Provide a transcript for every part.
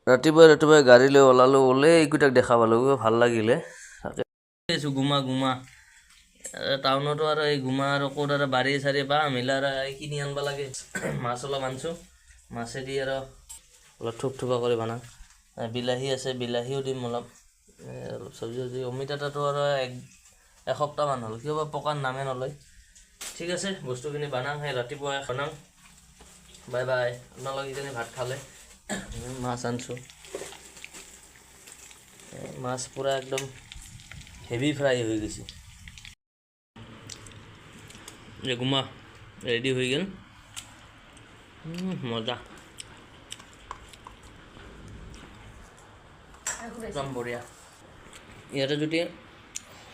ৰাতিপুৱাই গাড়ী লৈ ওলালো, এইকেইটাক দেখা পালোঁ, ভাল লাগিলে। তাকে গুমা টাউনতো আৰু এই গুমা আৰু ক'ত আৰু বাৰী চাৰী বা মিলা কিনি আনিব লাগে। মাছ অলপ আনিছোঁ, মাছেদি আৰু অলপ থুপথুপা কৰি বনাওঁ। বিলাহী আছে, বিলাহীও দিম অলপ, অলপ চব্জি অমিতাটো আৰু এসপ্তাহমান হ'ল, কিয় বা পকাৰ নামে নলয়। ঠিক আছে, বস্তুখিনি বনাওঁ, সেই ৰাতিপুৱাই বনাওঁ। Bye bye. আপোনালোক কিজানি ভাত খালে। মাছ আনিছোঁ, মাছ পূৰা একদম হেভি ফ্ৰাই হৈ গৈছে। গুমা ৰেডি হৈ গ'ল, মজা, একদম বঢ়িয়া। ইয়াতে যদি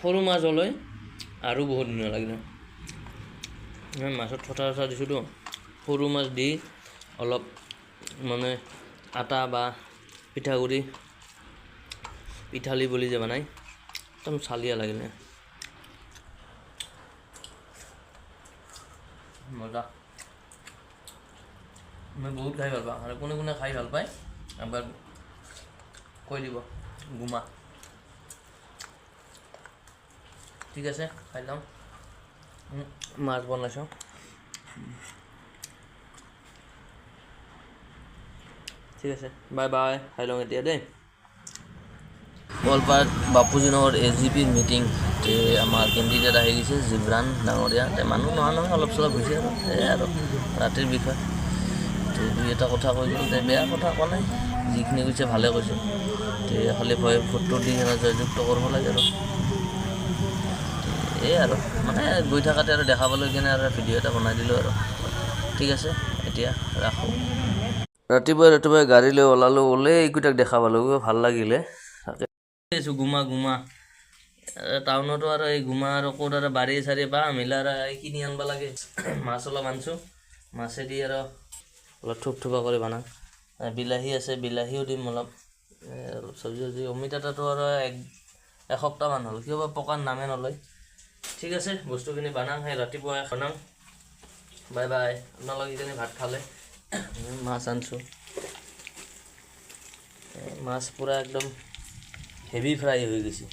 সৰু মাছ হ'লে আৰু বহুত ধুনীয়া লাগিলে। মাছত ঠটা দিছোঁতো, সৰু মাছ দি অলপ মানে আটা বা পিঠাগুড়ি, পিঠালি বুলি যে বনায়, একদম চালিয়া লাগিলে, মজা। মই বহুত খাই ভাল পাওঁ, আৰু কোনে কোনে খাই ভাল পায় এবাৰ কৈ দিব। গুমা ঠিক আছে, খাই লওঁ। মাছ বনাইছোঁ, ঠিক আছে, বাই বাই, খাই লওঁ এতিয়া দেই। কলপাত বাপুজীনগৰ AGPৰ মিটিং, আমাৰ কেণ্ডিডেট আহি গৈছে জিব্ৰান ডাঙৰীয়া, মানুহ নহয় অলপ চলপ হৈছে আৰু সেয়াই আৰু ৰাতিৰ বিষয়। দুই এটা কথা কৈ গ'ল, বেয়া কথা কোৱা নাই, যিখিনি কৈছে ভালে কৈছে। খালি ভোটটো দি কিনে জয়যুক্ত কৰিব লাগে আৰু এই আৰু মানে গৈ থকাতে আৰু দেখা পালোঁ কিনে আৰু ভিডিঅ' এটা বনাই দিলোঁ আৰু। ঠিক আছে, এতিয়া ৰাখোঁ। ৰাতিপুৱাই গাড়ী লৈ ওলালো, এইকেইটাক দেখা পালোঁ, ভাল লাগিলে। তাকে গুমা টাউনতো আৰু এই গুমা আৰু ক'ত আৰু বাৰী চাৰী বা মিলা কিনি আনিব লাগে। মাছ অলপ আনিছোঁ, মাছেদি আৰু অলপ থুপথুপা কৰি বনাওঁ। বিলাহী আছে, বিলাহীও দিম অলপ, অলপ চব্জি অমিতাটো আৰু এসপ্তাহমান হ'ল, কিয় বা পকাৰ নামে নলয়। ঠিক আছে, বস্তুখিনি বনাওঁ, সেই ৰাতিপুৱাই বনাওঁ। Bye bye. আপোনালোক কিজানি ভাত খালে। মাছ আনিছোঁ, মাছ পূৰা একদম হেভি ফ্ৰাই হৈ গৈছে।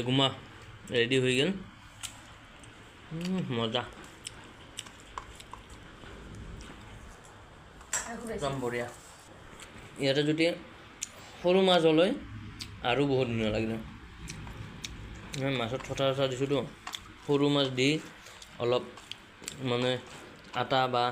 গুমা ৰেডি হৈ গ'ল, মজা, একদম বঢ়িয়া। ইয়াতে যদি সৰু মাছ হ'লে আৰু বহুত ধুনীয়া লাগিলে। মাছত ঠটা দিছোঁতো, সৰু মাছ দি অলপ মানে আটা বা